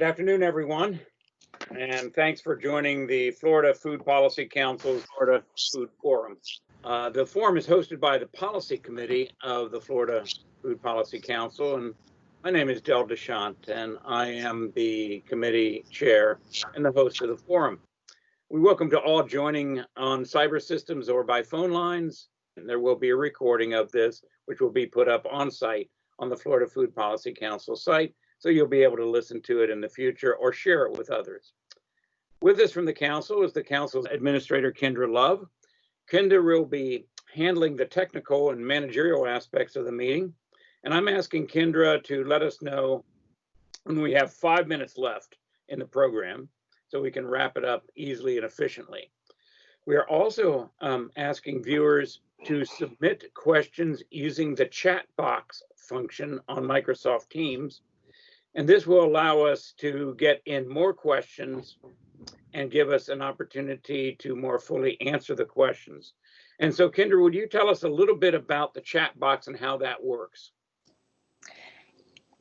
Good afternoon, everyone, and thanks for joining the Florida Food Policy Council's Florida Food Forum. The forum is hosted by the Policy Committee of the Florida Food Policy Council, and my name is Del DeShant, and I am the committee chair and the host of the forum. We welcome to all joining on cyber systems or by phone lines, and there will be a recording of this, which will be put up on site on the Florida Food Policy Council site, so you'll be able to listen to it in the future or share it with others. With us from the council is the council's administrator, Kendra Love. Kendra will be handling the technical and managerial aspects of the meeting, and I'm asking Kendra to let us know when we have 5 minutes left in the program so we can wrap it up easily and efficiently. We are also asking viewers to submit questions using the chat box function on Microsoft Teams. And this will allow us to get in more questions and give us an opportunity to more fully answer the questions. And so, Kendra, would you tell us a little bit about the chat box and how that works?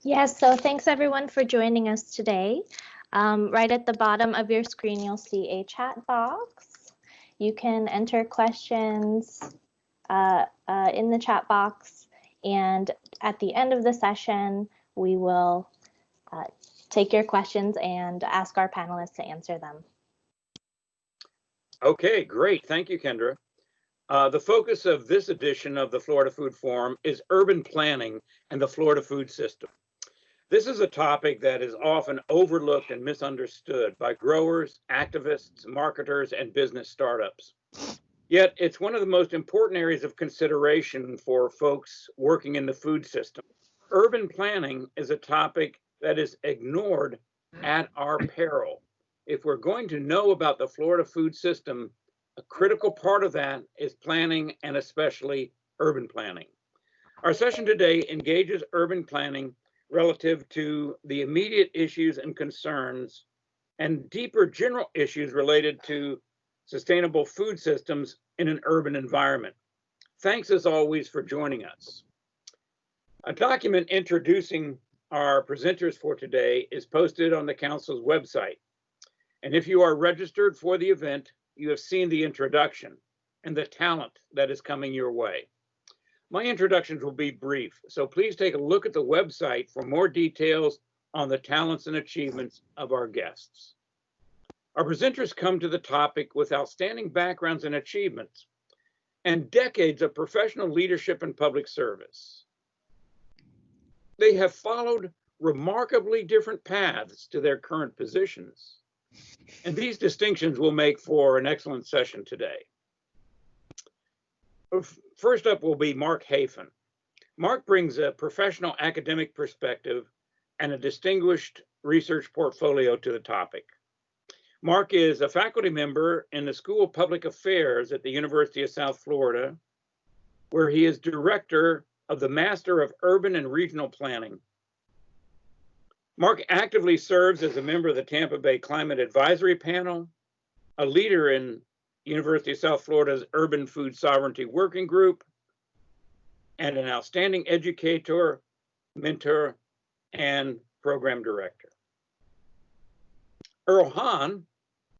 Yes, so thanks everyone for joining us today. Right at the bottom of your screen, you'll see a chat box. You can enter questions in the chat box, and at the end of the session, we will take your questions and ask our panelists to answer them. Okay, great. Thank you, Kendra. The focus of this edition of the Florida Food Forum is urban planning and the Florida food system. This is a topic that is often overlooked and misunderstood by growers, activists, marketers, and business startups. Yet it's one of the most important areas of consideration for folks working in the food system. Urban planning is a topic that is ignored at our peril. If we're going to know about the Florida food system, a critical part of that is planning, and especially urban planning. Our session today engages urban planning relative to the immediate issues and concerns and deeper general issues related to sustainable food systems in an urban environment. Thanks as always for joining us. A document introducing our presenters for today is posted on the council's website. And if you are registered for the event, you have seen the introduction and the talent that is coming your way. My introductions will be brief, so please take a look at the website for more details on the talents and achievements of our guests. Our presenters come to the topic with outstanding backgrounds and achievements and decades of professional leadership and public service. They have followed remarkably different paths to their current positions. And these distinctions will make for an excellent session today. First up will be Mark Hafen. Mark brings a professional academic perspective and a distinguished research portfolio to the topic. Mark is a faculty member in the School of Public Affairs at the University of South Florida, where he is director of the Master of Urban and Regional Planning. Mark actively serves as a member of the Tampa Bay Climate Advisory Panel, a leader in University of South Florida's Urban Food Sovereignty Working Group, and an outstanding educator, mentor, and program director. Earl Hahn,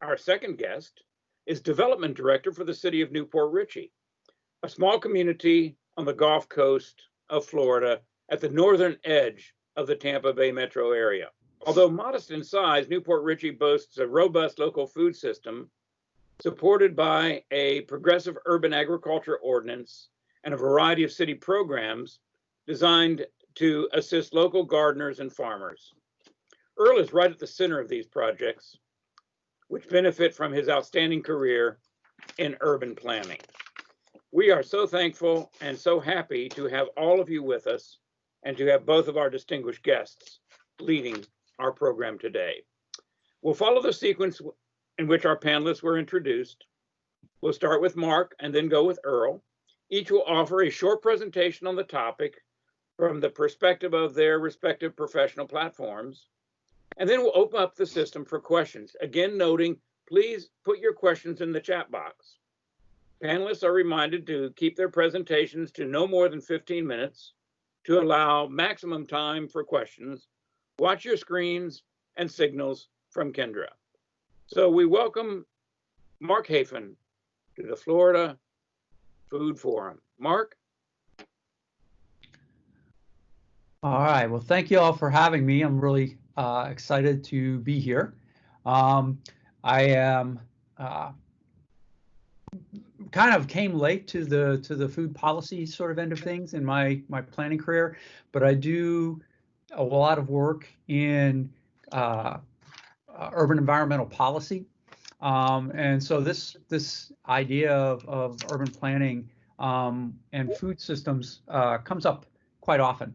our second guest, is development director for the city of Newport Richey, a small community on the Gulf Coast of Florida at the northern edge of the Tampa Bay metro area. Although modest in size, Newport Richey boasts a robust local food system supported by a progressive urban agriculture ordinance and a variety of city programs designed to assist local gardeners and farmers. Earl is right at the center of these projects, which benefit from his outstanding career in urban planning. We are so thankful and so happy to have all of you with us and to have both of our distinguished guests leading our program today. We'll follow the sequence in which our panelists were introduced. We'll start with Mark and then go with Earl. Each will offer a short presentation on the topic from the perspective of their respective professional platforms. And then we'll open up the system for questions. Again, noting, please put your questions in the chat box. Panelists are reminded to keep their presentations to no more than 15 minutes to allow maximum time for questions. Watch your screens and signals from Kendra. So we welcome Mark Hafen to the Florida Food Forum. Mark? All right, well, thank you all for having me. I'm really excited to be here. I am kind of came late to the food policy sort of end of things in my planning career, but I do a lot of work in urban environmental policy, and so this idea of urban planning and food systems comes up quite often.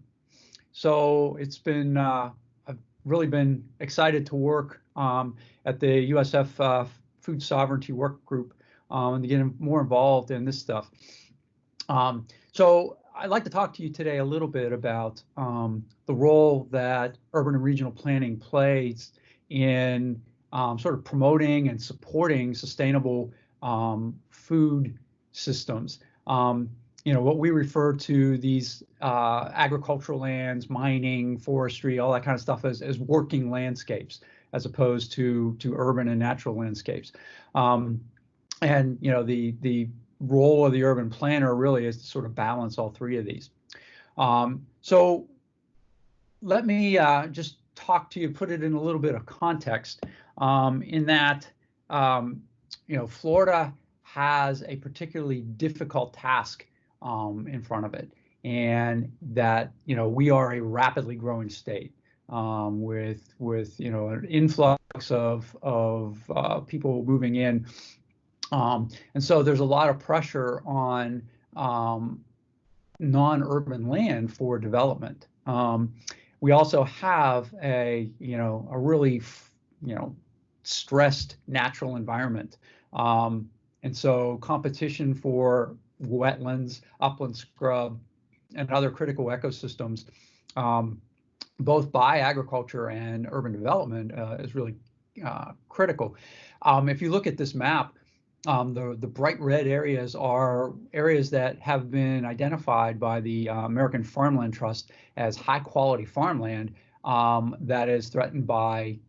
So it's been I've really been excited to work at the USF Food Sovereignty Work Group and to get more involved in this stuff. So I'd like to talk to you today a little bit about the role that urban and regional planning plays in sort of promoting and supporting sustainable food systems. What we refer to these agricultural lands, mining, forestry, all that kind of stuff as working landscapes, as opposed to urban and natural landscapes. And the role of the urban planner really is to sort of balance all three of these. So let me just talk to you, put it in a little bit of context, in that Florida has a particularly difficult task in front of it, and that we are a rapidly growing state with an influx of people moving in, and so there's a lot of pressure on non-urban land for development. We also have a really stressed natural environment, and so competition for wetlands, upland scrub, and other critical ecosystems, both by agriculture and urban development, is really critical. If you look at this map, the bright red areas are areas that have been identified by the American Farmland Trust as high quality farmland that is threatened by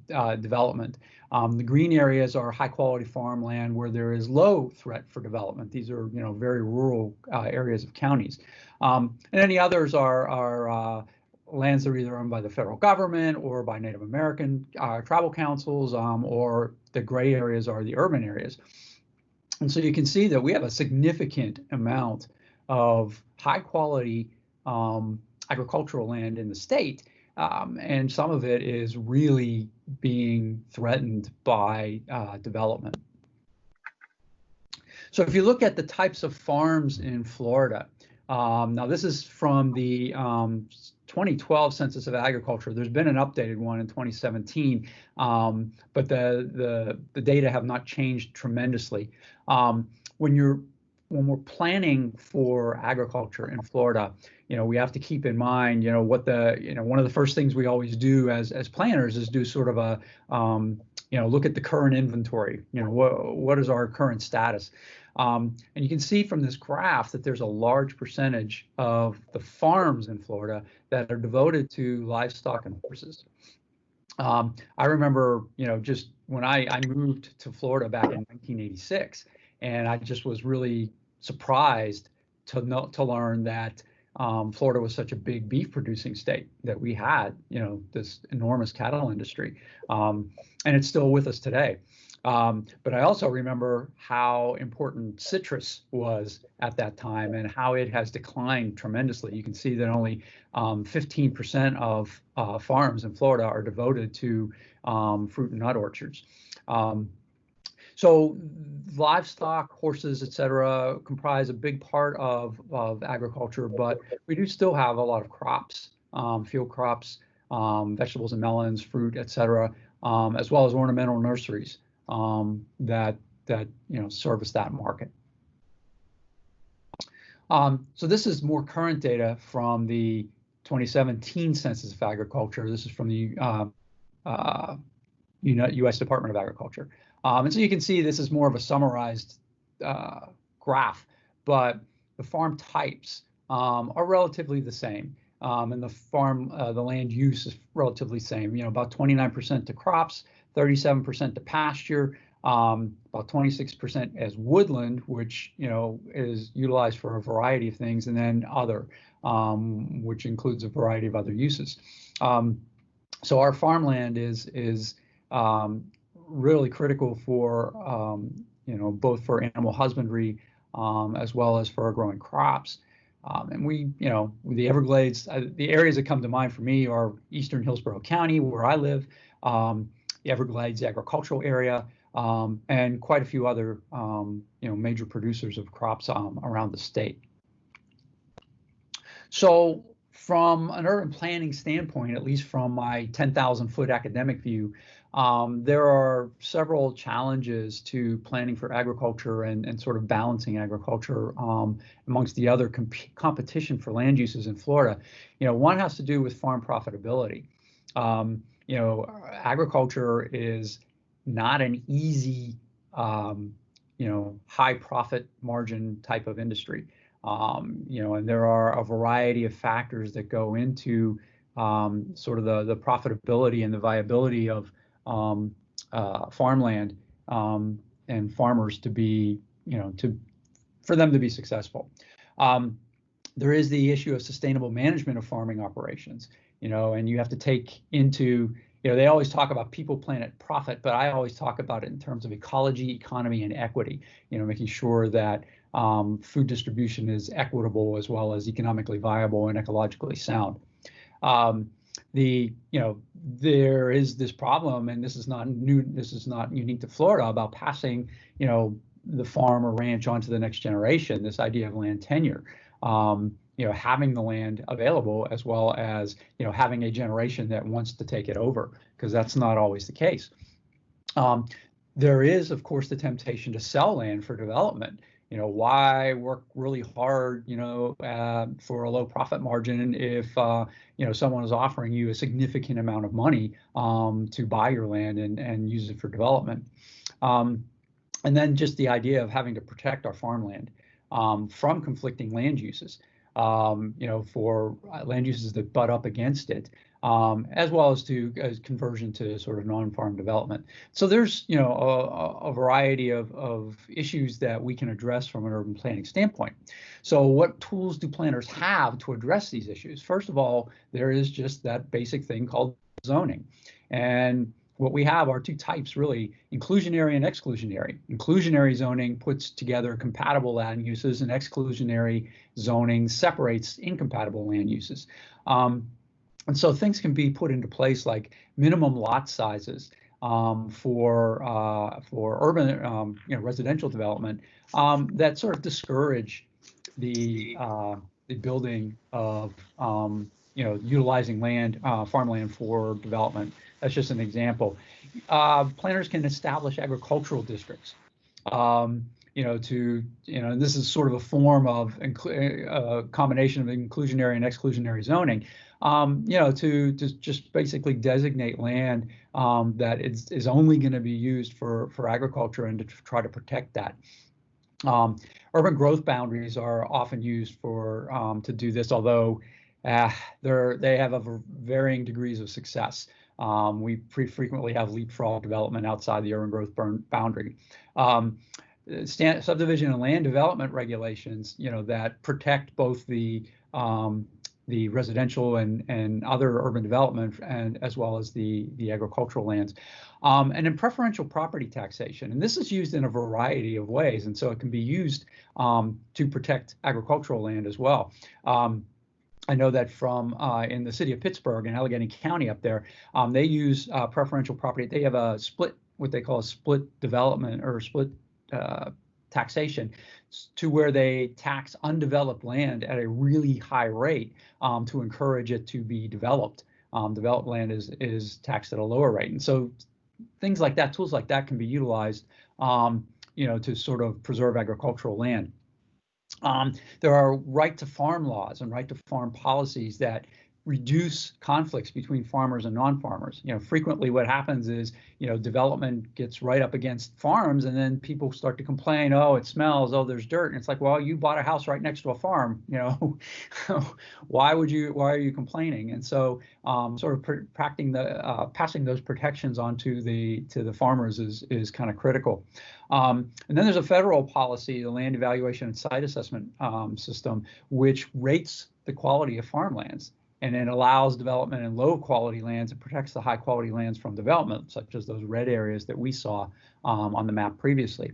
development. The green areas are high quality farmland where there is low threat for development. These are very rural areas of counties. And then the others are lands that are either owned by the federal government or by Native American tribal councils, or the gray areas are the urban areas. And so you can see that we have a significant amount of high quality agricultural land in the state, and some of it is really being threatened by development. So if you look at the types of farms in Florida, now this is from the 2012 Census of Agriculture. There's been an updated one in 2017, but the data have not changed tremendously. When we're planning for agriculture in Florida, we have to keep in mind, what one of the first things we always do as planners is do sort of a, look at the current inventory. What is our current status? And you can see from this graph that there's a large percentage of the farms in Florida that are devoted to livestock and horses. I remember, just when I moved to Florida back in 1986, and I just was really surprised to learn that Florida was such a big beef producing state, that we had, this enormous cattle industry, and it's still with us today. But I also remember how important citrus was at that time and how it has declined tremendously. You can see that only 15% of farms in Florida are devoted to fruit and nut orchards. So livestock, horses, et cetera, comprise a big part of agriculture, but we do still have a lot of crops, field crops, vegetables and melons, fruit, et cetera, as well as ornamental nurseries that service that market. So this is more current data from the 2017 Census of Agriculture. This is from the U.S. Department of Agriculture. And so you can see this is more of a summarized graph, but the farm types are relatively the same. and the land use is relatively same. About 29% to crops, 37% to pasture, about 26% as woodland, which is utilized for a variety of things, and then other, which includes a variety of other uses. So our farmland is really critical for both for animal husbandry as well as for growing crops. And the Everglades, the areas that come to mind for me are Eastern Hillsborough County, where I live, the Everglades agricultural area, and quite a few other major producers of crops around the state. So from an urban planning standpoint, at least from my 10,000-foot academic view, there are several challenges to planning for agriculture and sort of balancing agriculture amongst the other competition for land uses in Florida. One has to do with farm profitability. Agriculture is not an easy, high profit margin type of industry. And there are a variety of factors that go into sort of the profitability and the viability of farmland and farmers to be, for them to be successful. There is the issue of sustainable management of farming operations, and you have to take into, they always talk about people, planet, profit, but I always talk about it in terms of ecology, economy, and equity, making sure that food distribution is equitable as well as economically viable and ecologically sound. There is this problem, and this is not new, this is not unique to Florida, about passing, the farm or ranch onto the next generation, this idea of land tenure. Having the land available as well as, having a generation that wants to take it over, because that's not always the case. There is, of course, the temptation to sell land for development. Why work really hard, for a low profit margin if, someone is offering you a significant amount of money to buy your land and use it for development. And then just the idea of having to protect our farmland from conflicting land uses, for land uses that butt up against it, as well as conversion to sort of non-farm development. So there's, a variety of issues that we can address from an urban planning standpoint. So what tools do planners have to address these issues? First of all, there is just that basic thing called zoning. And what we have are two types, really, inclusionary and exclusionary. Inclusionary zoning puts together compatible land uses, and exclusionary zoning separates incompatible land uses. And so things can be put into place like minimum lot sizes for urban, residential development that sort of discourage the building of, utilizing farmland for development. That's just an example. Planners can establish agricultural districts, and this is sort of a form of a combination of inclusionary and exclusionary zoning, to just basically designate land that is only going to be used for agriculture and to try to protect that. Urban growth boundaries are often used to do this, although they have varying degrees of success. We pretty frequently have leapfrog development outside the urban growth boundary. Subdivision and land development regulations, that protect both the residential and other urban development, and as well as the agricultural lands, and then preferential property taxation. And this is used in a variety of ways, and so it can be used to protect agricultural land as well. I know that from in the city of Pittsburgh and Allegheny County up there, they use preferential property. They have what they call a split development or split taxation, to where they tax undeveloped land at a really high rate to encourage it to be developed. Developed land is taxed at a lower rate, and so things like that, tools like that, can be utilized, to sort of preserve agricultural land. There are right to farm laws and right to farm policies that reduce conflicts between farmers and non-farmers. Frequently what happens is, development gets right up against farms, and then people start to complain, oh, it smells, oh, there's dirt. And it's like, well, you bought a house right next to a farm, why are you complaining? And so sort of passing those protections on to the farmers is kind of critical. And then there's a federal policy, the Land Evaluation and Site Assessment System, which rates the quality of farmlands. And it allows development in low quality lands and protects the high quality lands from development, such as those red areas that we saw on the map previously.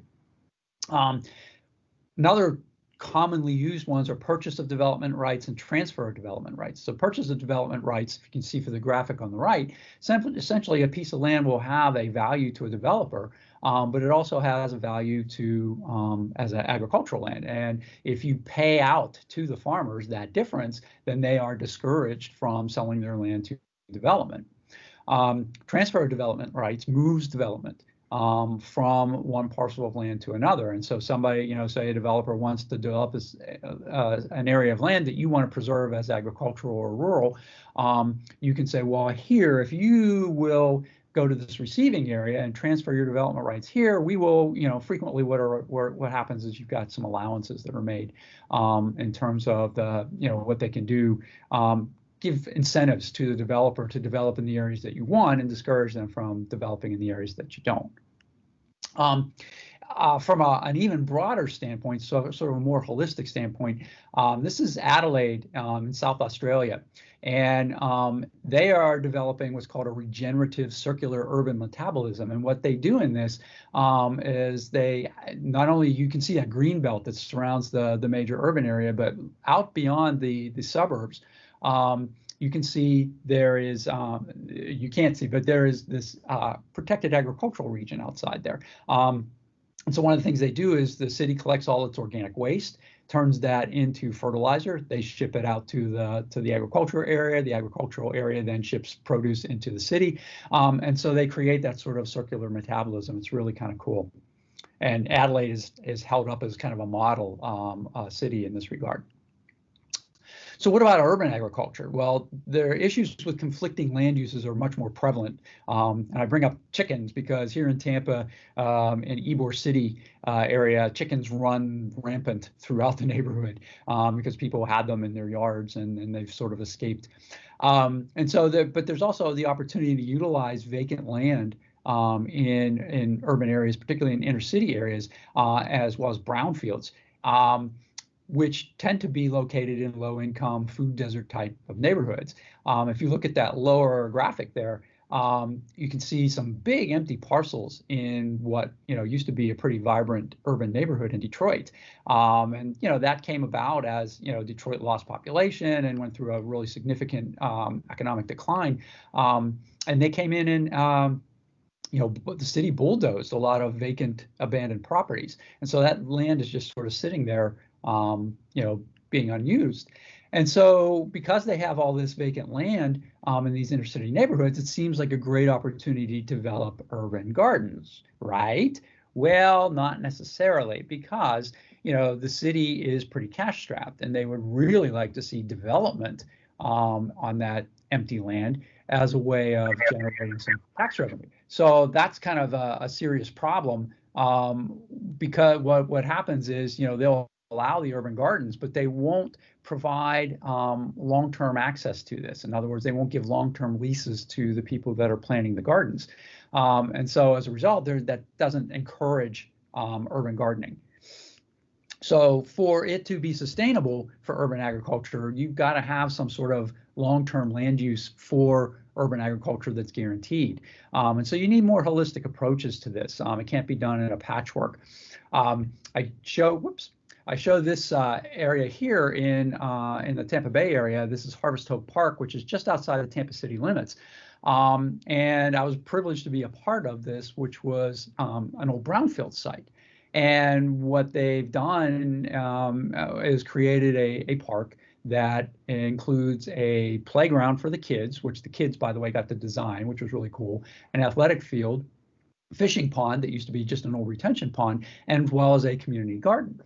Another commonly used ones are purchase of development rights and transfer of development rights. So purchase of development rights, if you can see for the graphic on the right, essentially a piece of land will have a value to a developer, but it also has a value to as an agricultural land. And if you pay out to the farmers that difference, then they are discouraged from selling their land to development. Transfer of development rights moves development from one parcel of land to another. And so somebody, say a developer wants to develop an area of land that you want to preserve as agricultural or rural, you can say, well, here, if you will go to this receiving area and transfer your development rights here, we will, frequently what happens is you've got some allowances that are made in terms of the, what they can do, give incentives to the developer to develop in the areas that you want and discourage them from developing in the areas that you don't. From an even broader standpoint, so sort of a more holistic standpoint, this is Adelaide in South Australia, and they are developing what's called a regenerative circular urban metabolism. And what they do in this is they not only, you can see that green belt that surrounds the major urban area, but out beyond the suburbs, you can see there is, you can't see, but there is this protected agricultural region outside there. And so one of the things they do is the city collects all its organic waste, turns that into fertilizer. They ship it out to the agricultural area. The agricultural area then ships produce into the city. And so they create that sort of circular metabolism. It's really kind of cool. And Adelaide is held up as kind of a model city in this regard. So what about urban agriculture? Well, their issues with conflicting land uses are much more prevalent. And I bring up chickens because here in Tampa, in Ybor City area, chickens run rampant throughout the neighborhood because people had them in their yards and they've sort of escaped. And so, but there's also the opportunity to utilize vacant land in urban areas, particularly in inner city areas, as well as brownfields. Which tend to be located in low-income food desert type of neighborhoods. If you look at that lower graphic there, you can see some big empty parcels in what used to be a pretty vibrant urban neighborhood in Detroit. And that came about as Detroit lost population and went through a really significant economic decline. And they came in and the city bulldozed a lot of vacant, abandoned properties. And so that land is just sort of sitting there, being unused. And so because they have all this vacant land in these inner city neighborhoods, it seems like a great opportunity to develop urban gardens, right? Well, not necessarily, because, the city is pretty cash strapped and they would really like to see development on that empty land as a way of generating some tax revenue. So that's kind of a serious problem because what happens is, they'll allow the urban gardens, but they won't provide long-term access to this. In other words, they won't give long-term leases to the people that are planting the gardens. And so as a result, that doesn't encourage urban gardening. So for it to be sustainable for urban agriculture, you've got to have some sort of long-term land use for urban agriculture that's guaranteed. And so you need more holistic approaches to this. It can't be done in a patchwork. I show this area here in the Tampa Bay area. This is Harvest Hope Park, which is just outside the Tampa city limits. And I was privileged to be a part of this, which was an old brownfield site. And what they've done is created a park that includes a playground for the kids, which the kids, by the way, got to design, which was really cool, an athletic field, fishing pond that used to be just an old retention pond, and as well as a community garden.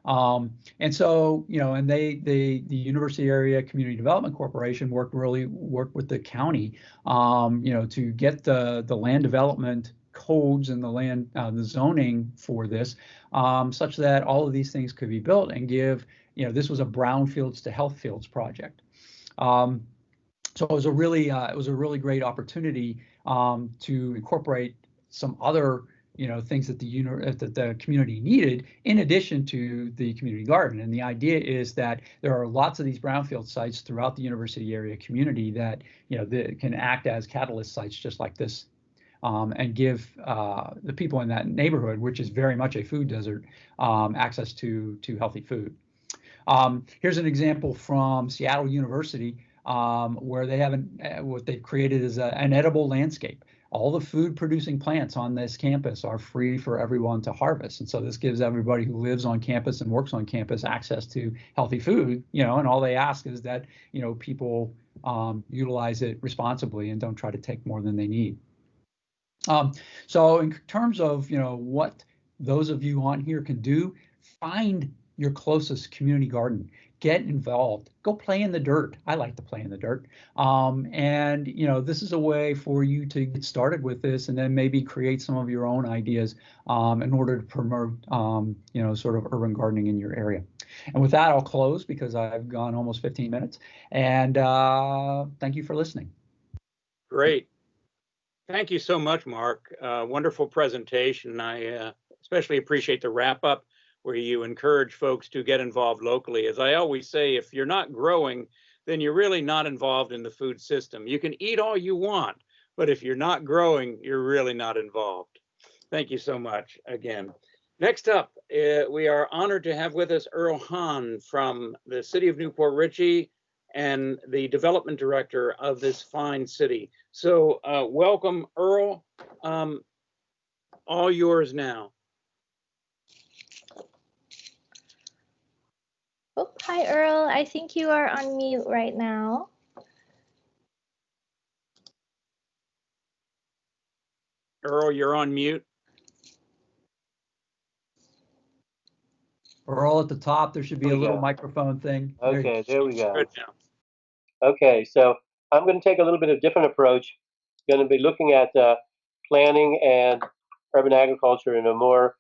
And so, and the University Area Community Development Corporation worked with the county, to get the land development codes and the zoning for this, such that all of these things could be built and give, this was a brownfields to health fields project. So it was a really great opportunity to incorporate some other things that the community needed in addition to the community garden. And the idea is that there are lots of these brownfield sites throughout the university area community that that can act as catalyst sites just like this, and give the people in that neighborhood, which is very much a food desert, access to healthy food. Here's an example from Seattle University, where they have what they've created is an edible landscape. All the food producing plants on this campus are free for everyone to harvest. And so this gives everybody who lives on campus and works on campus access to healthy food, and all they ask is that, people utilize it responsibly and don't try to take more than they need. So in terms of, what those of you on here can do, find your closest community garden. Get involved. Go play in the dirt. I like to play in the dirt. And this is a way for you to get started with this, and then maybe create some of your own ideas in order to promote, sort of urban gardening in your area. And with that, I'll close because I've gone almost 15 minutes. And thank you for listening. Great. Thank you so much, Mark. Wonderful presentation. I especially appreciate the wrap up, where you encourage folks to get involved locally. As I always say, if you're not growing, then you're really not involved in the food system. You can eat all you want, but if you're not growing, you're really not involved. Thank you so much again. Next up, we are honored to have with us Earl Hahn from the city of Newport Richey and the development director of this fine city. So welcome, Earl. All yours now. Oh, hi, Earl. I think you are on mute right now. Earl, you're on mute. Earl, at the top, there should be a little microphone thing. Okay, there we go. Good now. Okay, so I'm going to take a little bit of a different approach. Going to be looking at planning and urban agriculture in a more,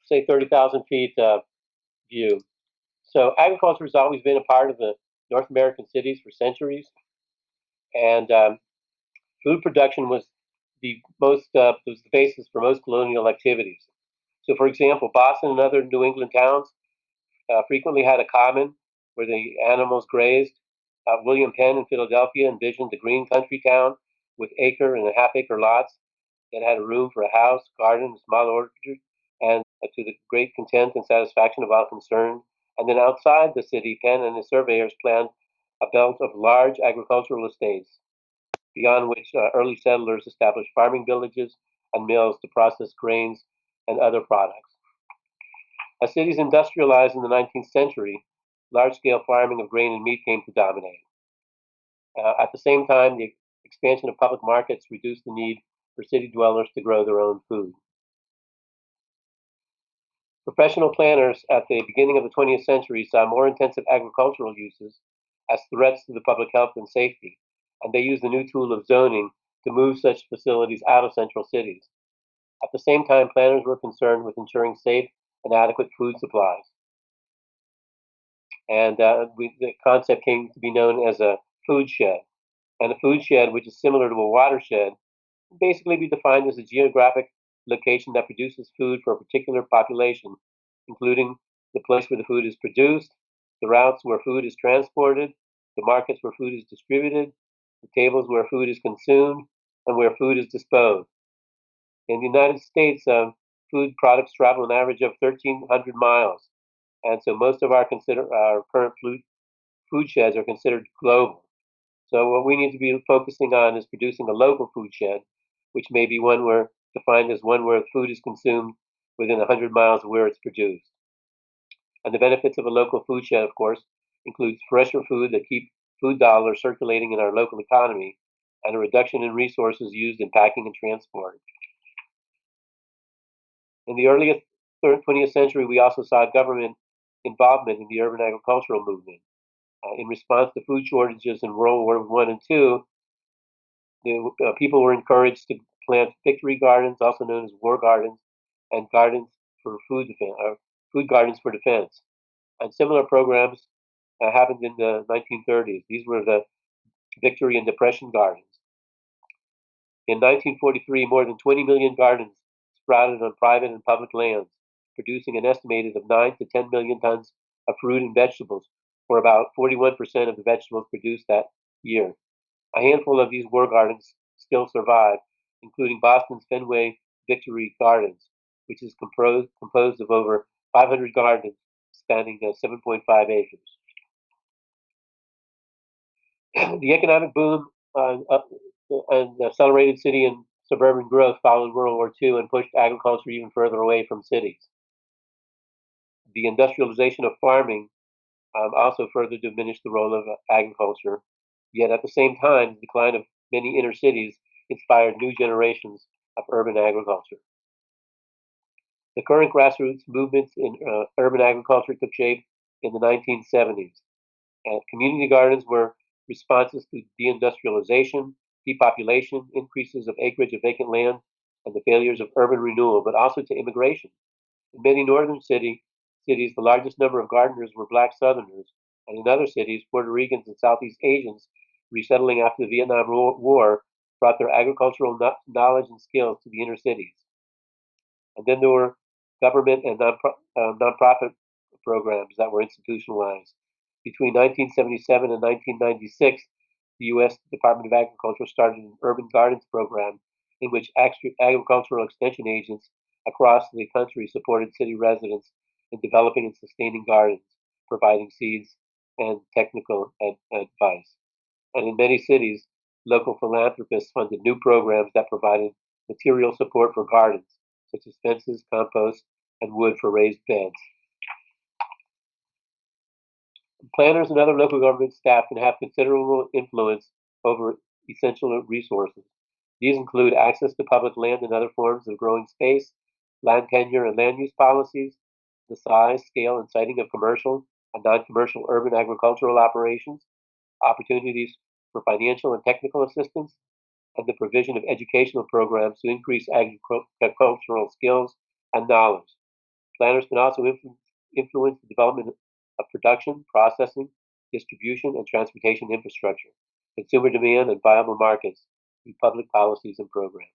say, 30,000 feet view. So agriculture has always been a part of the North American cities for centuries, and food production was the basis for most colonial activities. So, for example, Boston and other New England towns frequently had a common where the animals grazed. William Penn in Philadelphia envisioned the green country town with acre and a half-acre lots that had a room for a house, garden, a small orchard, and to the great content and satisfaction of all concerned. And then outside the city, Penn and his surveyors planned a belt of large agricultural estates, beyond which early settlers established farming villages and mills to process grains and other products. As cities industrialized in the 19th century, large-scale farming of grain and meat came to dominate. At the same time, the expansion of public markets reduced the need for city dwellers to grow their own food. Professional planners at the beginning of the 20th century saw more intensive agricultural uses as threats to the public health and safety, and they used the new tool of zoning to move such facilities out of central cities. At the same time, planners were concerned with ensuring safe and adequate food supplies. And the concept came to be known as a food shed. And a food shed, which is similar to a watershed, can basically be defined as a geographic location that produces food for a particular population, including the place where the food is produced, the routes where food is transported, the markets where food is distributed, the tables where food is consumed, and where food is disposed. In the United States, food products travel an average of 1,300 miles, and so most of our current food sheds are considered global. So what we need to be focusing on is producing a local food shed, which may be defined as one where food is consumed within 100 miles of where it's produced. And the benefits of a local food shed, of course, includes fresher food that keep food dollars circulating in our local economy, and a reduction in resources used in packing and transport. In the early 20th century, we also saw government involvement in the urban agricultural movement. In response to food shortages in World War I and II, people were encouraged to plant victory gardens, also known as war gardens, and gardens for food defense, food gardens for defense. And similar programs happened in the 1930s. These were the Victory and Depression Gardens. In 1943, more than 20 million gardens sprouted on private and public lands, producing an estimated of 9 to 10 million tons of fruit and vegetables, or about 41% of the vegetables produced that year. A handful of these war gardens still survive, including Boston's Fenway Victory Gardens, which is composed of over 500 gardens spanning 7.5 acres. The economic boom and accelerated city and suburban growth following World War II and pushed agriculture even further away from cities. The industrialization of farming also further diminished the role of agriculture. Yet at the same time, the decline of many inner cities inspired new generations of urban agriculture. The current grassroots movements in urban agriculture took shape in the 1970s. Community gardens were responses to deindustrialization, depopulation, increases of acreage of vacant land, and the failures of urban renewal, but also to immigration. In many northern cities, the largest number of gardeners were Black Southerners, and in other cities, Puerto Ricans and Southeast Asians resettling after the Vietnam War brought their agricultural knowledge and skills to the inner cities. And then there were government and nonprofit programs that were institutionalized. Between 1977 and 1996, the U.S. Department of Agriculture started an urban gardens program in which agricultural extension agents across the country supported city residents in developing and sustaining gardens, providing seeds and technical advice. And in many cities, local philanthropists funded new programs that provided material support for gardens, such as fences, compost, and wood for raised beds. Planners and other local government staff can have considerable influence over essential resources. These include access to public land and other forms of growing space, land tenure and land use policies, the size, scale, and siting of commercial and non-commercial urban agricultural operations, opportunities for financial and technical assistance, and the provision of educational programs to increase agricultural skills and knowledge. Planners can also influence the development of production, processing, distribution, and transportation infrastructure, consumer demand, and viable markets through public policies and programs.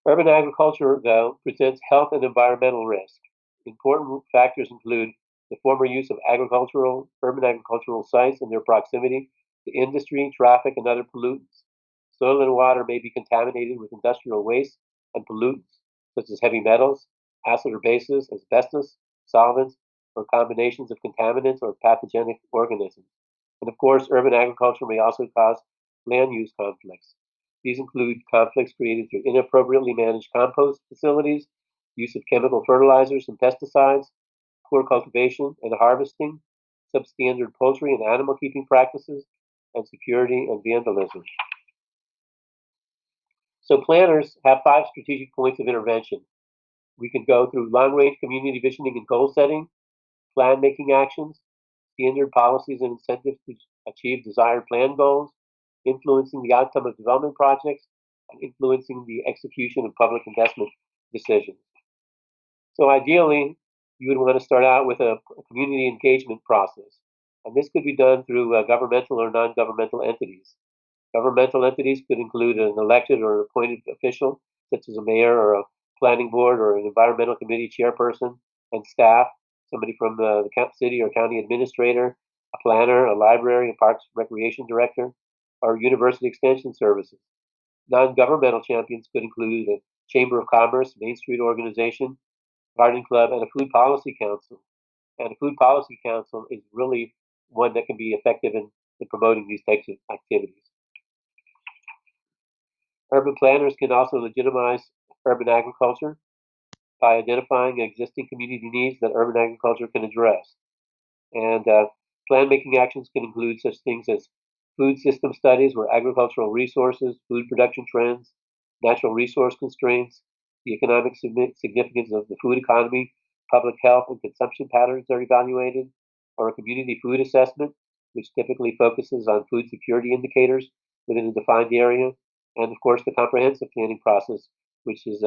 Urban agriculture, though, presents health and environmental risk. Important factors include the former use of urban agricultural sites and their proximity to industry, traffic, and other pollutants. Soil and water may be contaminated with industrial waste and pollutants, such as heavy metals, acid or bases, asbestos, solvents, or combinations of contaminants or pathogenic organisms. And of course, urban agriculture may also cause land use conflicts. These include conflicts created through inappropriately managed compost facilities, use of chemical fertilizers and pesticides, poor cultivation and harvesting, substandard poultry and animal keeping practices, and security and vandalism. So planners have 5 strategic points of intervention. We can go through long-range community visioning and goal setting, plan-making actions, standard policies and incentives to achieve desired plan goals, influencing the outcome of development projects, and influencing the execution of public investment decisions. So ideally, you would want to start out with a community engagement process. And this could be done through governmental or non-governmental entities. Governmental entities could include an elected or appointed official, such as a mayor or a planning board or an environmental committee chairperson and staff, somebody from the city or county administrator, a planner, a library, a parks recreation director, or university extension services. Non-governmental champions could include a Chamber of Commerce, Main Street organization, garden club, and a food policy council. And a food policy council is really one that can be effective in promoting these types of activities. Urban planners can also legitimize urban agriculture by identifying existing community needs that urban agriculture can address. And plan-making actions can include such things as food system studies where agricultural resources, food production trends, natural resource constraints, the economic significance of the food economy, public health and consumption patterns are evaluated, or a community food assessment, which typically focuses on food security indicators within a defined area, and of course the comprehensive planning process, which is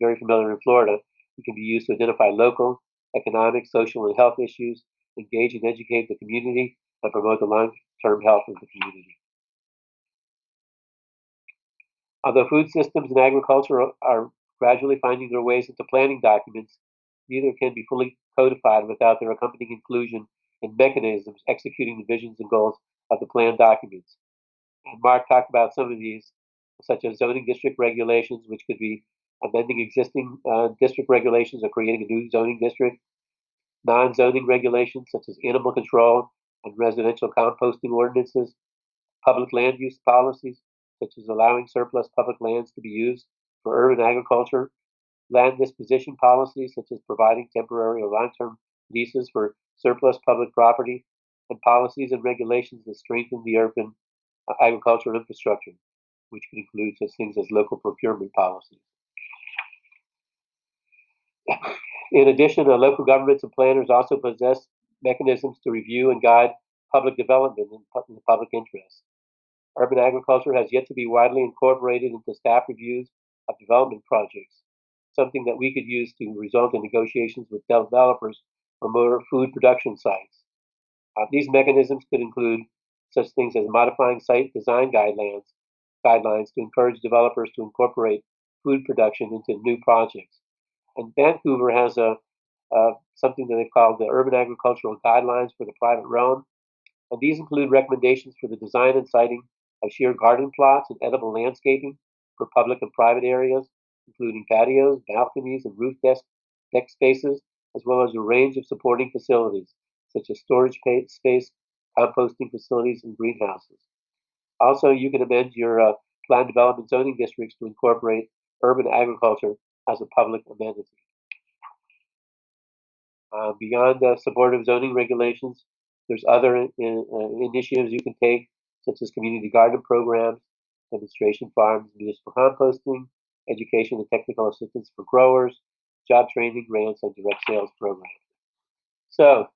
very familiar in Florida. It can be used to identify local, economic, social, and health issues, engage and educate the community, and promote the long-term health of the community. Although food systems and agriculture are gradually finding their ways into planning documents, neither can be fully codified without their accompanying inclusion in mechanisms executing the visions and goals of the plan documents. And Mark talked about some of these, such as zoning district regulations, which could be amending existing district regulations or creating a new zoning district, non-zoning regulations such as animal control and residential composting ordinances, public land use policies, such as allowing surplus public lands to be used for urban agriculture, land disposition policies, such as providing temporary or long-term leases for surplus public property, and policies and regulations that strengthen the urban agricultural infrastructure, which could include such things as local procurement policies. In addition, local governments and planners also possess mechanisms to review and guide public development in the public interest. Urban agriculture has yet to be widely incorporated into staff reviews of development projects, something that we could use to result in negotiations with developers for more food production sites. These mechanisms could include such things as modifying site design guidelines to encourage developers to incorporate food production into new projects. And Vancouver has something that they call the Urban Agricultural Guidelines for the Private Realm. And these include recommendations for the design and siting of shared garden plots and edible landscaping for public and private areas, including patios, balconies, and roof deck spaces, as well as a range of supporting facilities, such as storage space, composting facilities, and greenhouses. Also, you can amend your planned development zoning districts to incorporate urban agriculture as a public amenity. Beyond supportive zoning regulations, there's other initiatives you can take, such as community garden programs, demonstration farms, municipal composting, education and technical assistance for growers, job training, grants, and direct sales programs. So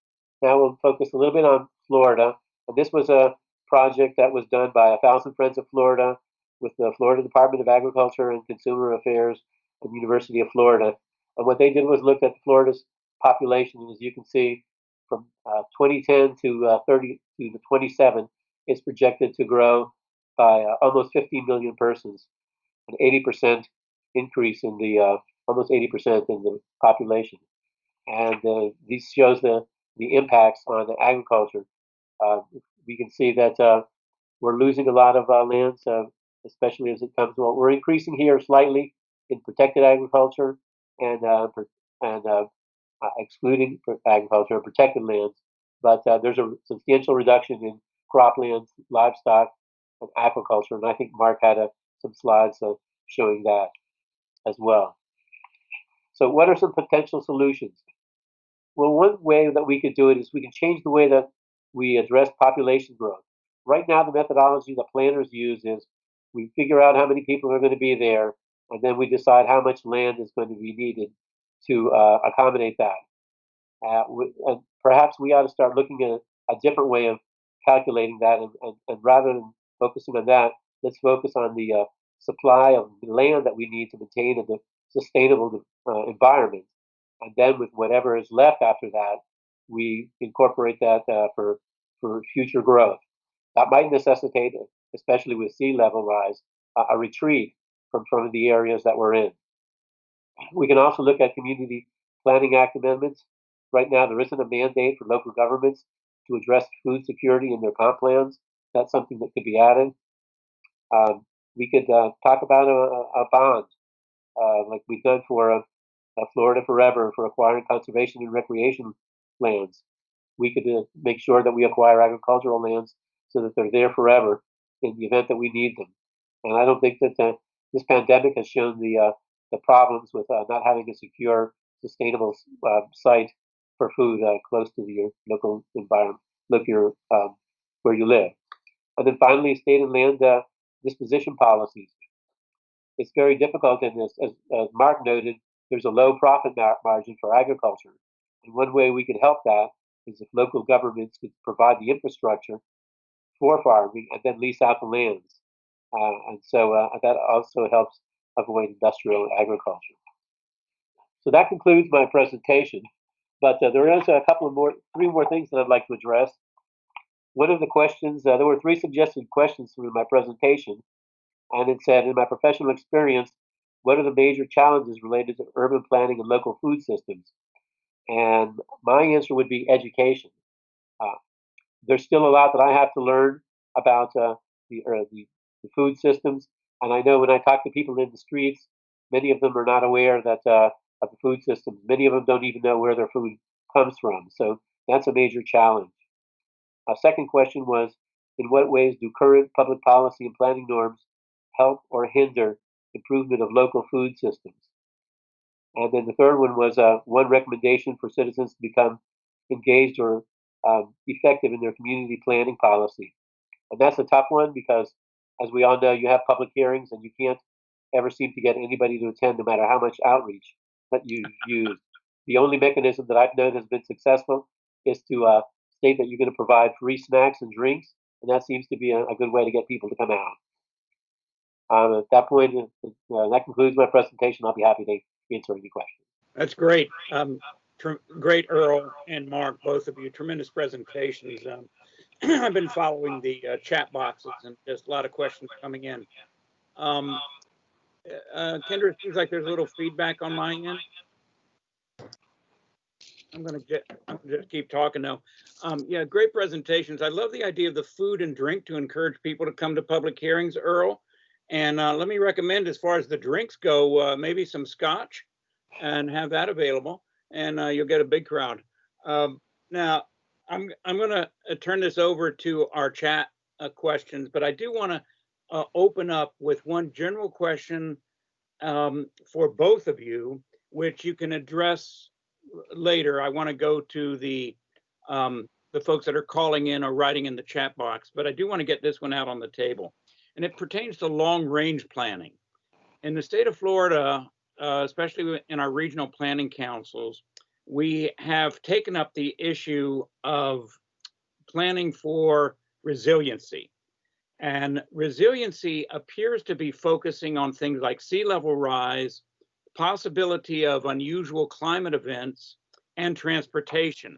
now we'll focus a little bit on Florida. And this was a project that was done by 1,000 Friends of Florida with the Florida Department of Agriculture and Consumer Affairs and University of Florida. And what they did was look at Florida's population, and as you can see, from 2010 to 27, it's projected to grow by almost 15 million persons, an 80% increase in the almost 80% in the population. And this shows the impacts on the agriculture. We can see that we're losing a lot of lands, especially as it comes to, we're increasing here slightly in protected agriculture and excluding agriculture and protected lands, but there's a substantial reduction in croplands, livestock, and aquaculture, and I think Mark had some slides showing that as well. So what are some potential solutions? Well, one way that we could do it is we can change the way that we address population growth. Right now, the methodology that planners use is we figure out how many people are going to be there, and then we decide how much land is going to be needed to accommodate that. And perhaps we ought to start looking at a different way of calculating that, and rather than focusing on that, let's focus on the supply of land that we need to maintain a sustainable environment. And then with whatever is left after that, we incorporate that for future growth. That might necessitate, especially with sea level rise, a retreat from some of the areas that we're in. We can also look at Community Planning Act amendments. Right now, there isn't a mandate for local governments to address food security in their comp plans. That's something that could be added. We could talk about a bond, like we've done for Florida Forever for acquiring conservation and recreation lands. We could make sure that we acquire agricultural lands so that they're there forever in the event that we need them. And I don't think that this pandemic has shown the problems with not having a secure, sustainable site for food close to your local environment, where you live. And then finally, state and land disposition policies. it's very difficult. And as Mark noted, there's a low profit margin for agriculture. And one way we could help that is if local governments could provide the infrastructure for farming and then lease out the lands. And so that also helps avoid industrial agriculture. So that concludes my presentation. But there is three more things that I'd like to address. One of the questions, there were 3 suggested questions through my presentation, and it said, in my professional experience, what are the major challenges related to urban planning and local food systems? And my answer would be education. There's still a lot that I have to learn about the food systems, and I know when I talk to people in the streets, many of them are not aware that of the food systems. Many of them don't even know where their food comes from. So that's a major challenge. Our second question was, in what ways do current public policy and planning norms help or hinder improvement of local food systems? And then the third one was one recommendation for citizens to become engaged or effective in their community planning policy. And that's a tough one because, as we all know, you have public hearings and you can't ever seem to get anybody to attend no matter how much outreach that you use. The only mechanism that I've known has been successful is to state that you're going to provide free snacks and drinks, and that seems to be a good way to get people to come out. At that point, that concludes my presentation. I'll be happy to answer any questions. That's great. Great, Earl and Mark, both of you. Tremendous presentations. I've been following the chat boxes and just a lot of questions coming in. Kendra, it seems like there's a little feedback on my end. I'm gonna just keep talking now. Yeah, great presentations. I love the idea of the food and drink to encourage people to come to public hearings, Earl. And let me recommend, as far as the drinks go, maybe some scotch and have that available, and you'll get a big crowd. Now, I'm gonna turn this over to our chat questions, but I do wanna open up with one general question for both of you, which you can address later. I want to go to the folks that are calling in or writing in the chat box, but I do want to get this one out on the table, and it pertains to long-range planning. In the state of Florida, especially in our regional planning councils, we have taken up the issue of planning for resiliency. And resiliency appears to be focusing on things like sea level rise, possibility of unusual climate events, and transportation.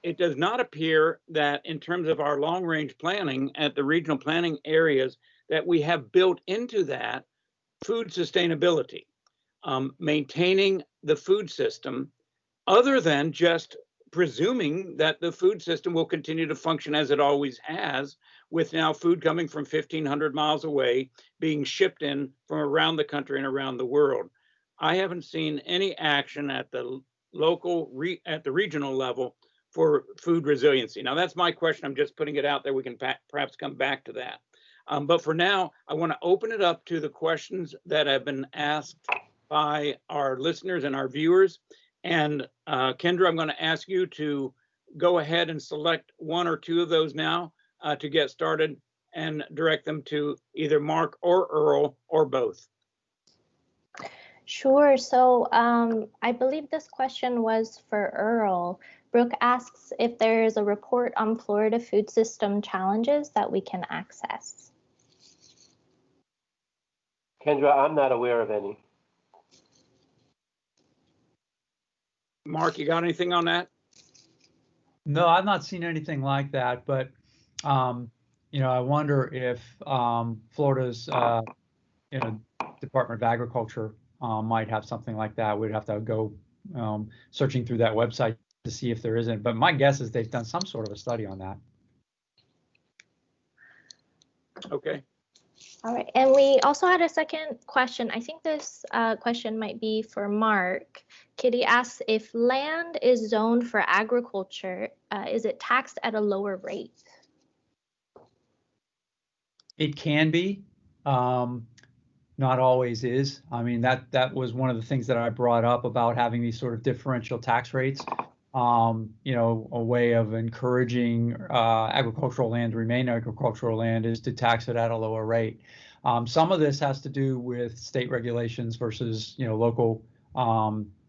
It does not appear that in terms of our long-range planning at the regional planning areas that we have built into that food sustainability, maintaining the food system, other than just presuming that the food system will continue to function as it always has, with now food coming from 1,500 miles away, being shipped in from around the country and around the world. I haven't seen any action at the local, at the regional level for food resiliency. Now that's my question. I'm just putting it out there. We can perhaps come back to that. But for now, I want to open it up to the questions that have been asked by our listeners and our viewers. And Kendra, I'm going to ask you to go ahead and select one or two of those now to get started and direct them to either Mark or Earl or both. Sure. So I believe this question was for Earl. Brooke asks if there is a report on Florida food system challenges that we can access. Kendra, I'm not aware of any. Mark, you got anything on that? No, I've not seen anything like that, but you know, I wonder if Florida's Department of Agriculture might have something like that. We'd have to go searching through that website to see if there isn't, but my guess is they've done some sort of a study on that. Okay. All right, and we also had a second question. I think this question might be for Mark. Kitty asks, if land is zoned for agriculture, is it taxed at a lower rate? It can be, not always is. I mean, that was one of the things that I brought up about having these sort of differential tax rates. You know, a way of encouraging agricultural land to remain agricultural land is to tax it at a lower rate. Some of this has to do with state regulations versus local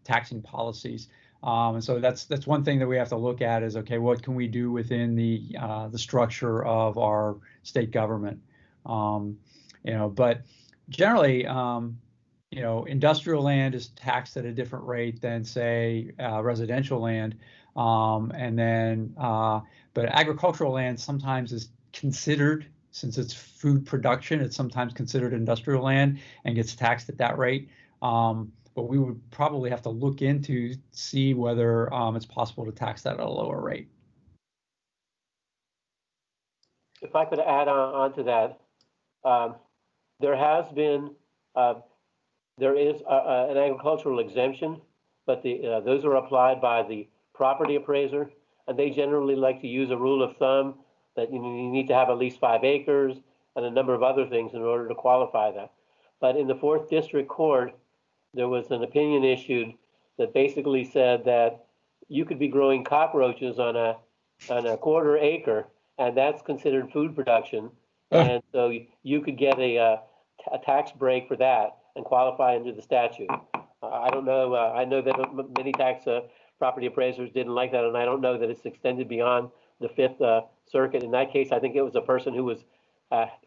taxing policies. And so that's one thing that we have to look at is, okay, what can we do within the structure of our state government? But generally, industrial land is taxed at a different rate than, say, residential land. But agricultural land sometimes is considered, since it's food production, it's sometimes considered industrial land and gets taxed at that rate. But we would probably have to look into see whether it's possible to tax that at a lower rate. If I could add on to that, there has been, there is an agricultural exemption, but those are applied by the property appraiser, and they generally like to use a rule of thumb that you need to have at least 5 acres and a number of other things in order to qualify that. But in the 4th District Court, there was an opinion issued that basically said that you could be growing cockroaches on a 1/4 acre, and that's considered food production, and so you could get a tax break for that and qualify under the statute. I don't know. I know that many tax property appraisers didn't like that, and I don't know that it's extended beyond the 5th Circuit. In that case, I think it was a person who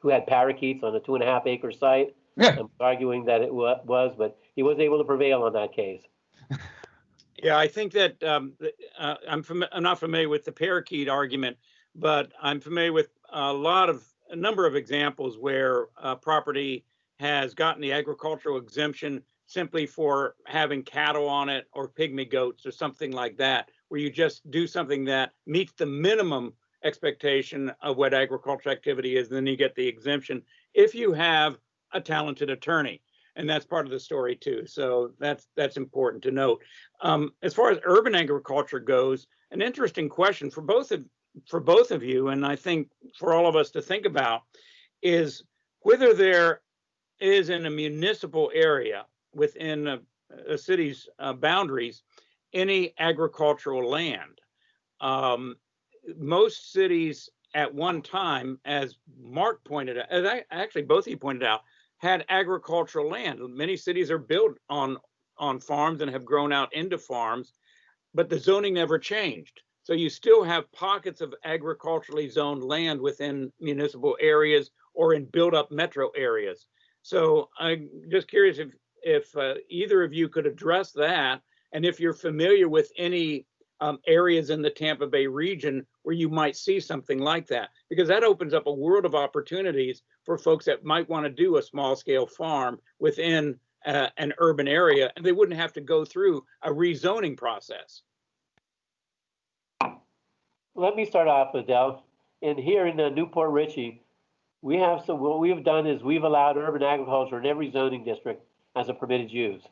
had parakeets on a 2.5 acre site. Yeah. I'm arguing that it was, but he was able to prevail on that case. Yeah, I think that I'm not familiar with the parakeet argument, but I'm familiar with a number of examples where property has gotten the agricultural exemption simply for having cattle on it or pygmy goats or something like that, where you just do something that meets the minimum expectation of what agricultural activity is, and then you get the exemption if you have a talented attorney. And that's part of the story too. So that's important to note. As far as urban agriculture goes, an interesting question for both of you, and I think for all of us to think about, is whether there is in a municipal area within a city's boundaries any agricultural land. Most cities at one time, as Mark pointed out, as actually both of you pointed out, had agricultural land. Many cities are built on farms and have grown out into farms, but the zoning never changed. So you still have pockets of agriculturally zoned land within municipal areas or in built-up metro areas. So I'm just curious if either of you could address that, and if you're familiar with any areas in the Tampa Bay region where you might see something like that, because that opens up a world of opportunities for folks that might want to do a small-scale farm within an urban area, and they wouldn't have to go through a rezoning process. Let me start off with Del. And here in Newport Richey, what we have done is we've allowed urban agriculture in every zoning district as a permitted use.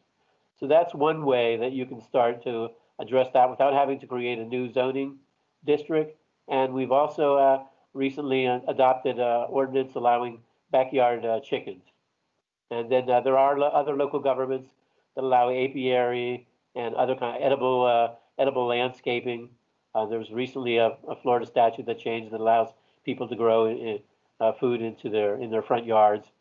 So that's one way that you can start to address that without having to create a new zoning district. And we've also recently adopted ordinance allowing backyard chickens. And then there are other local governments that allow apiary and other kind of edible landscaping. There was recently a Florida statute that changed that allows people to grow food into in their front yards.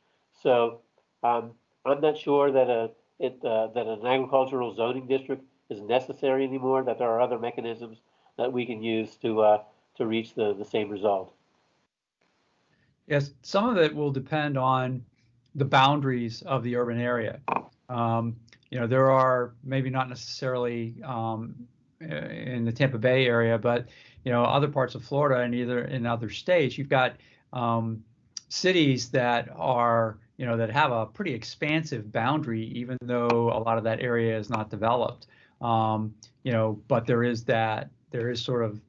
So I'm not sure that that an agricultural zoning district is necessary anymore. That there are other mechanisms that we can use to reach the same result. Yes, some of it will depend on the boundaries of the urban area. There are maybe not necessarily in the Tampa Bay area, but other parts of Florida and either in other states, you've got cities that are that have a pretty expansive boundary, even though a lot of that area is not developed. But there is sort of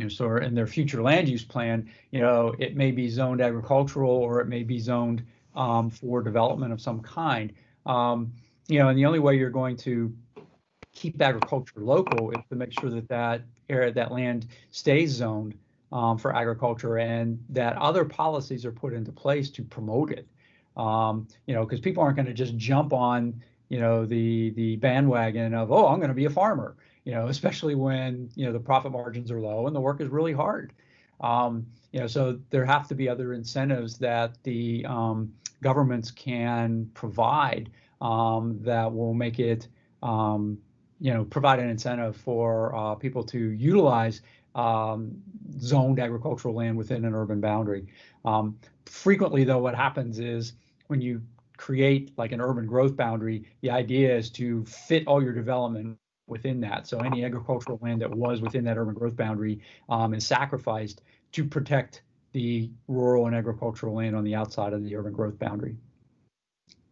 sort of in their future land use plan, it may be zoned agricultural or it may be zoned for development of some kind. And the only way you're going to keep agriculture local is to make sure that land stays zoned for agriculture, and that other policies are put into place to promote it. Because people aren't going to just jump on the bandwagon of, oh, I'm going to be a farmer, especially when the profit margins are low and the work is really hard. So there have to be other incentives that the governments can provide that will make it, provide an incentive for people to utilize zoned agricultural land within an urban boundary. Frequently, though, what happens is when you create like an urban growth boundary, the idea is to fit all your development within that. So any agricultural land that was within that urban growth boundary is sacrificed to protect the rural and agricultural land on the outside of the urban growth boundary.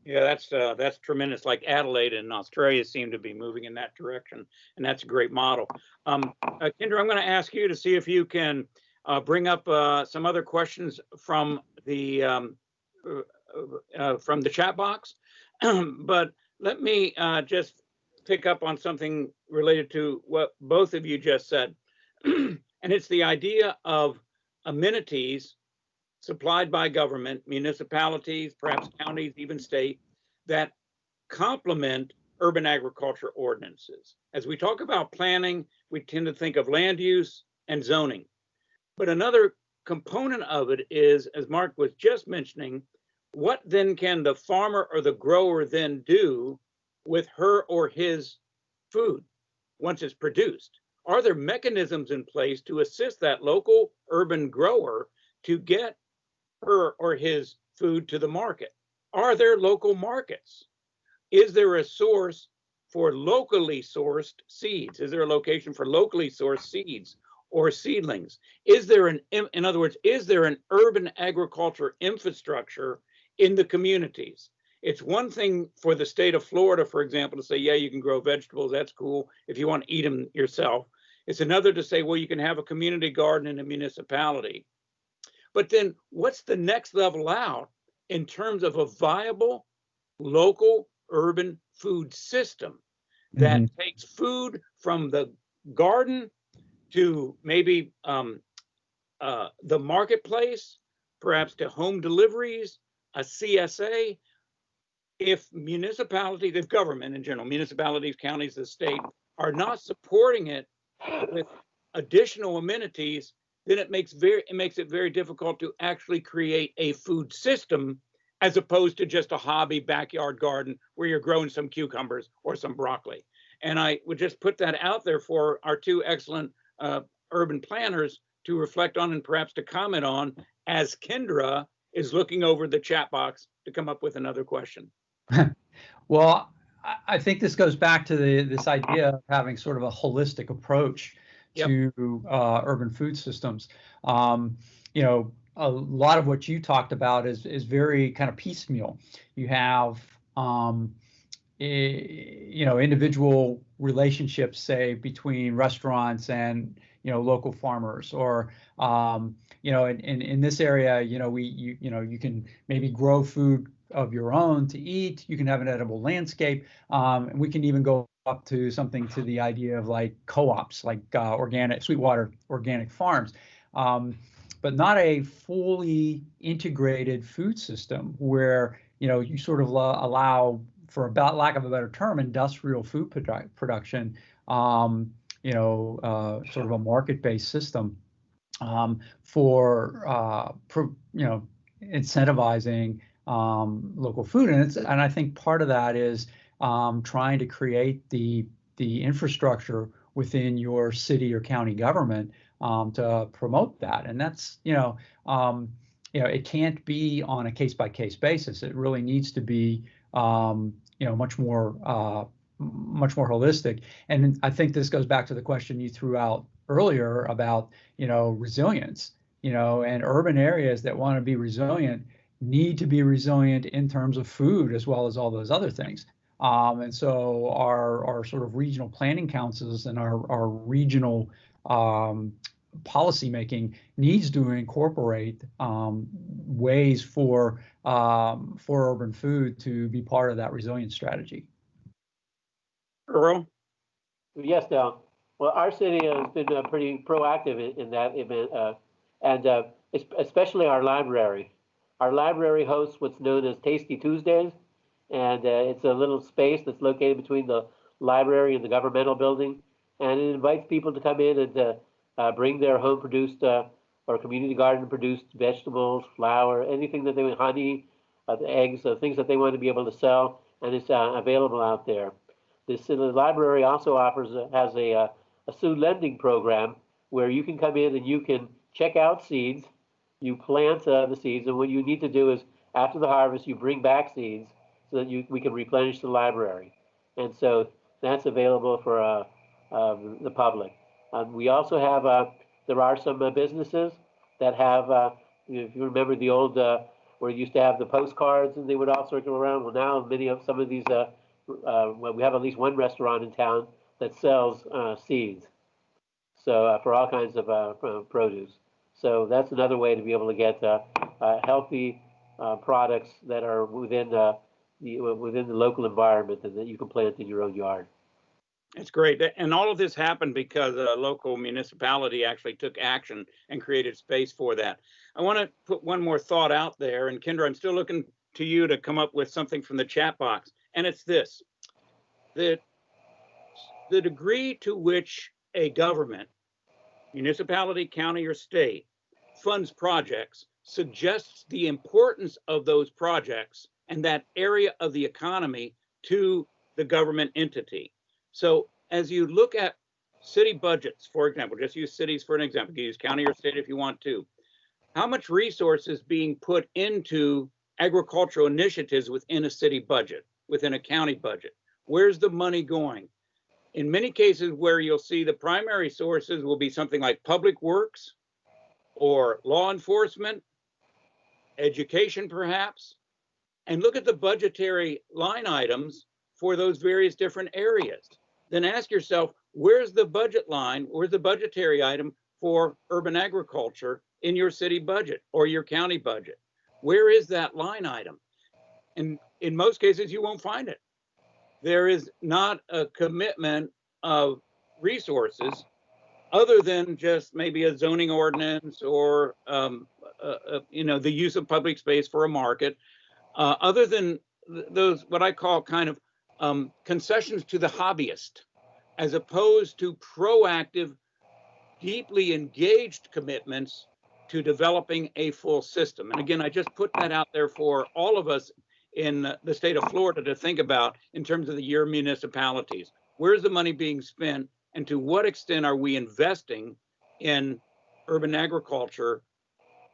Yeah, that's tremendous. Like Adelaide in Australia seem to be moving in that direction, and that's a great model. Kendra, I'm going to ask you to see if you can bring up some other questions from the chat box. But let me just pick up on something related to what both of you just said, and it's the idea of amenities supplied by government, municipalities, perhaps counties, even state, that complement urban agriculture ordinances. As we talk about planning, we tend to think of land use and zoning. But another component of it is, as Mark was just mentioning, what then can the farmer or the grower then do with her or his food once it's produced? Are there mechanisms in place to assist that local urban grower to get her or his food to the market? Are there local markets? Is there a source for locally sourced seeds? Is there a location for locally sourced seeds or seedlings? Is there in other words, is there an urban agriculture infrastructure in the communities? It's one thing for the state of Florida, for example, to say, yeah, you can grow vegetables, that's cool if you want to eat them yourself. It's another to say, well, you can have a community garden in a municipality. But then what's the next level out in terms of a viable local urban food system that takes food from the garden to maybe the marketplace, perhaps to home deliveries, a CSA? If municipalities, if government in general, municipalities, counties, the state, are not supporting it with additional amenities, then it makes it very difficult to actually create a food system, as opposed to just a hobby backyard garden where you're growing some cucumbers or some broccoli. And I would just put that out there for our two excellent urban planners to reflect on and perhaps to comment on, as Kendra is looking over the chat box to come up with another question. Well, I think this goes back to this idea of having sort of a holistic approach to urban food systems. A lot of what you talked about is very kind of piecemeal. You have individual relationships, say, between restaurants and local farmers, or in this area, you can maybe grow food of your own to eat. You can have an edible landscape, and we can even go up to something to the idea of like co-ops, like organic Sweetwater organic farms, but not a fully integrated food system where you sort of allow, for about lack of a better term, industrial food production, sort of a market-based system for incentivizing local food. And I think part of that is trying to create the infrastructure within your city or county government to promote that. And that's it can't be on a case-by-case basis. It really needs to be much more holistic. And I think this goes back to the question you threw out earlier about resilience. And urban areas that want to be resilient need to be resilient in terms of food as well as all those other things. And so our sort of regional planning councils and our regional policy making needs to incorporate ways for urban food to be part of that resilience strategy. Earl? Yes, Dal. Well, our city has been pretty proactive in that event, and especially our library. Our library hosts what's known as Tasty Tuesdays, and it's a little space that's located between the library and the governmental building, and it invites people to come in and bring their home-produced or community garden-produced vegetables, flour, anything that they want, honey, the eggs, things that they want to be able to sell, and it's available out there. The library also has a seed lending program where you can come in and you can check out seeds, you plant the seeds, and what you need to do is after the harvest, you bring back seeds so that we can replenish the library. And so that's available for the public. We also have, there are some businesses that have, if you remember the old, where you used to have the postcards and they would all circle around. Well, now some of these, well, we have at least one restaurant in town that sells seeds. So for all kinds of produce. So that's another way to be able to get healthy products that are within the local environment and that you can plant in your own yard. It's great. And all of this happened because a local municipality actually took action and created space for that. I want to put one more thought out there. And Kendra, I'm still looking to you to come up with something from the chat box. And it's this: that the degree to which a government, municipality, county, or state, funds projects suggests the importance of those projects and that area of the economy to the government entity. So as you look at city budgets, for example, just use cities for an example, you can use county or state if you want to, how much resources being put into agricultural initiatives within a city budget, within a county budget? Where's the money going? In many cases where you'll see the primary sources will be something like public works or law enforcement, education perhaps, and look at the budgetary line items for those various different areas. Then ask yourself, where's the budget line, where's the budgetary item for urban agriculture in your city budget or your county budget? Where is that line item? And in most cases, you won't find it. There is not a commitment of resources other than just maybe a zoning ordinance or the use of public space for a market, other than those what I call kind of concessions to the hobbyist, as opposed to proactive, deeply engaged commitments to developing a full system. And again, I just put that out there for all of us in the state of Florida to think about in terms of your municipalities. Where's the money being spent, and to what extent are we investing in urban agriculture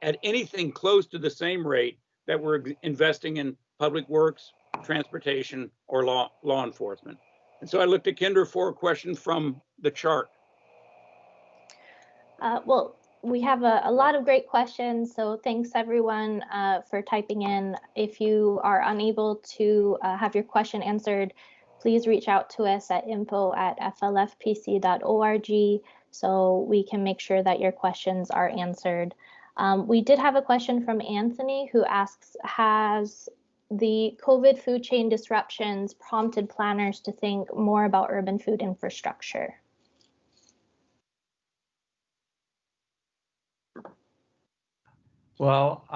at anything close to the same rate that we're investing in public works, transportation, or law enforcement? And so I looked at Kendra for a question from the chart. Well, we have a lot of great questions, so thanks everyone for typing in. If you are unable to have your question answered, please reach out to us at info@flfpc.org so we can make sure that your questions are answered. We did have a question from Anthony who asks, has the COVID food chain disruptions prompted planners to think more about urban food infrastructure? Well,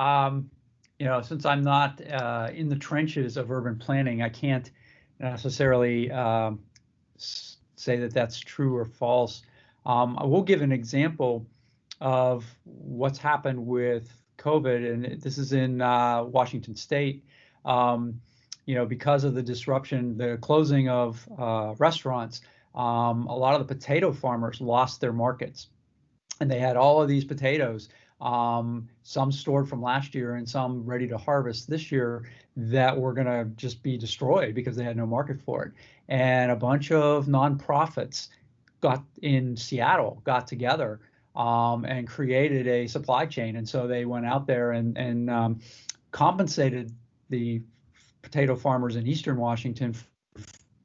since I'm not in the trenches of urban planning, I can't necessarily say that that's true or false. I will give an example of what's happened with COVID, and this is in Washington State. Because of the disruption, the closing of restaurants, a lot of the potato farmers lost their markets, and they had all of these potatoes, some stored from last year and some ready to harvest this year, that were going to just be destroyed because they had no market for it. And a bunch of nonprofits in Seattle got together and created a supply chain. And so they went out there and compensated the potato farmers in Eastern Washington for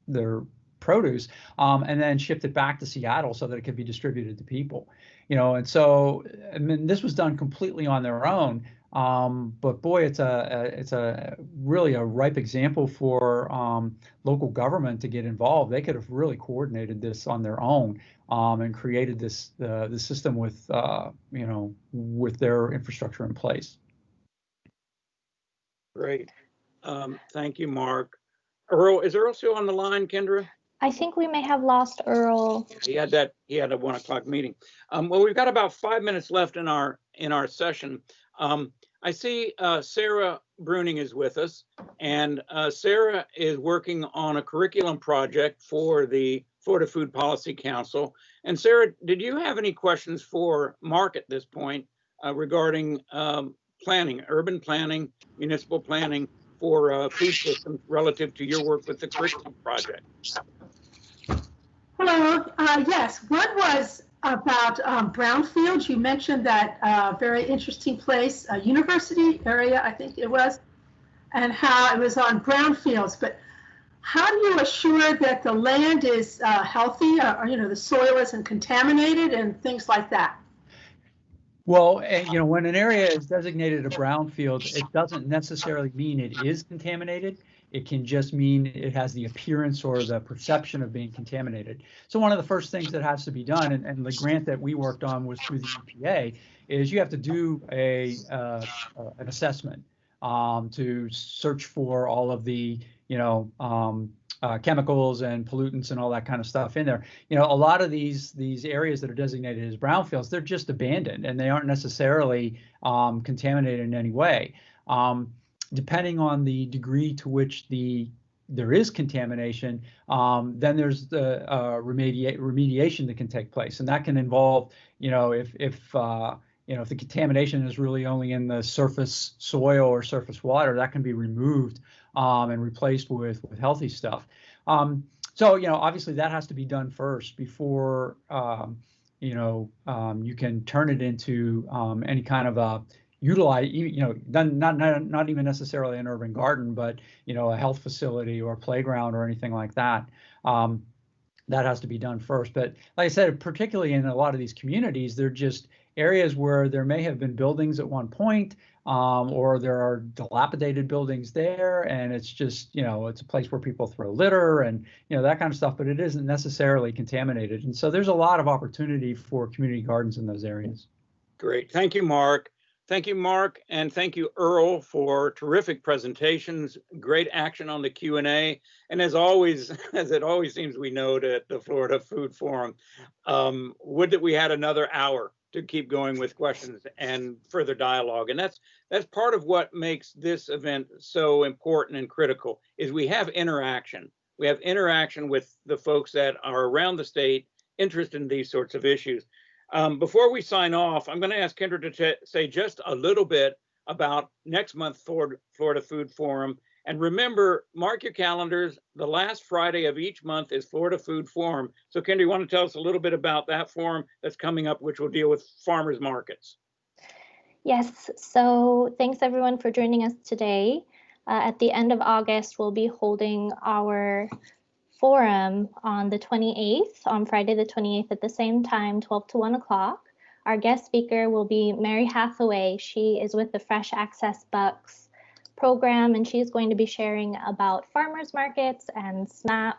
their produce, and then shipped it back to Seattle so that it could be distributed to people. And so, I mean, this was done completely on their own. But boy, it's a really a ripe example for local government to get involved. They could have really coordinated this on their own and created the system with with their infrastructure in place. Great, thank you, Mark. Earl, is Earl still on the line, Kendra? I think we may have lost Earl. He had a 1 o'clock meeting. Well, we've got about 5 minutes left in our session. I see Sarah Bruning is with us, and Sarah is working on a curriculum project for the Florida Food Policy Council. And Sarah, did you have any questions for Mark at this point regarding planning, urban planning, municipal planning for food systems relative to your work with the curriculum project? Hello. Yes, one was about brownfields. You mentioned that very interesting place, a university area, I think it was, and how it was on brownfields. But how do you assure that the land is healthy, or the soil isn't contaminated and things like that? Well, when an area is designated a brownfield, it doesn't necessarily mean it is contaminated. It can just mean it has the appearance or the perception of being contaminated. So one of the first things that has to be done, and the grant that we worked on was through the EPA, is you have to do an assessment to search for all of the chemicals and pollutants and all that kind of stuff in there. A lot of these areas that are designated as brownfields, they're just abandoned and they aren't necessarily contaminated in any way. Depending on the degree to which there is contamination, then there's the remediation that can take place, and that can involve, if the contamination is really only in the surface soil or surface water, that can be removed and replaced with healthy stuff. So obviously that has to be done first before you can turn it into any kind of a utilize, not even necessarily an urban garden, but a health facility or a playground or anything like that. That has to be done first. But like I said, particularly in a lot of these communities, they're just areas where there may have been buildings at one point, or there are dilapidated buildings there, and it's just it's a place where people throw litter and that kind of stuff, but it isn't necessarily contaminated. And so there's a lot of opportunity for community gardens in those areas. Great. Thank you, Mark. Thank you, Mark, and thank you, Earl, for terrific presentations, great action on the Q&A, and as always, as it always seems we note at the Florida Food Forum, would that we had another hour to keep going with questions and further dialogue. And that's part of what makes this event so important and critical, is we have interaction. We have interaction with the folks that are around the state interested in these sorts of issues. Before we sign off, I'm going to ask Kendra to say just a little bit about next month's Florida Food Forum. And remember, mark your calendars. The last Friday of each month is Florida Food Forum. So Kendra, you want to tell us a little bit about that forum that's coming up, which will deal with farmers markets? Yes, so thanks everyone for joining us today. At the end of August, we'll be holding our forum on the 28th, on Friday the 28th at the same time, 12 to 1 o'clock. Our guest speaker will be Mary Hathaway. She is with the Fresh Access Bucks program, and she is going to be sharing about farmers markets and SNAP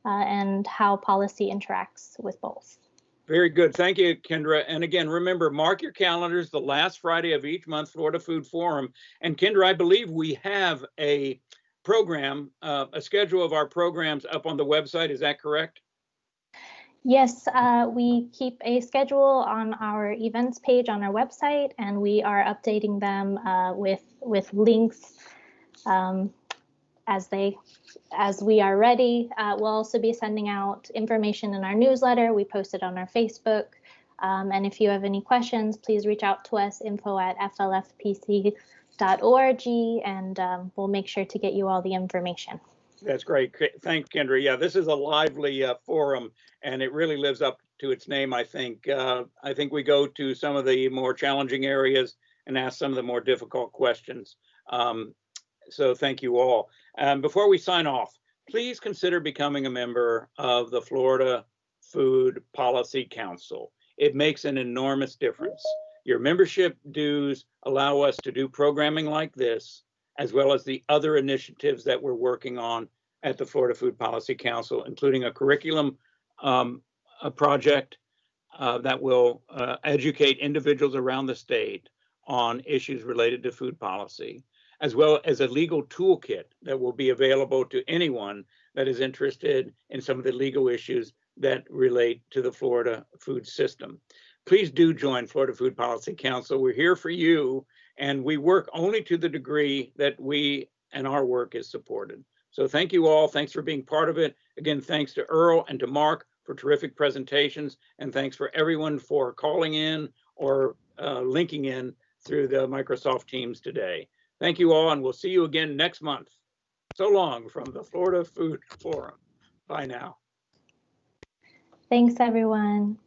and how policy interacts with both. Very good. Thank you, Kendra. And again, remember, mark your calendars, the last Friday of each month, Florida Food Forum. And Kendra, I believe we have a program, a schedule of our programs up on the website. Is that correct? Yes, we keep a schedule on our events page on our website, and we are updating them with links as we are ready. We'll also be sending out information in our newsletter. We post it on our Facebook. And if you have any questions, please reach out to us, info@flfpc.org, and we'll make sure to get you all the information. That's great. Thanks, Kendra. Yeah, this is a lively forum, and it really lives up to its name, I think. I think we go to some of the more challenging areas and ask some of the more difficult questions. So thank you all. Before we sign off, please consider becoming a member of the Florida Food Policy Council. It makes an enormous difference. Your membership dues allow us to do programming like this, as well as the other initiatives that we're working on at the Florida Food Policy Council, including a curriculum a project that will educate individuals around the state on issues related to food policy, as well as a legal toolkit that will be available to anyone that is interested in some of the legal issues that relate to the Florida food system. Please do join Florida Food Policy Council. We're here for you. And we work only to the degree that we and our work is supported. So thank you all. Thanks for being part of it. Again, thanks to Earl and to Mark for terrific presentations. And thanks for everyone for calling in or linking in through the Microsoft Teams today. Thank you all, and we'll see you again next month. So long from the Florida Food Forum. Bye now. Thanks, everyone.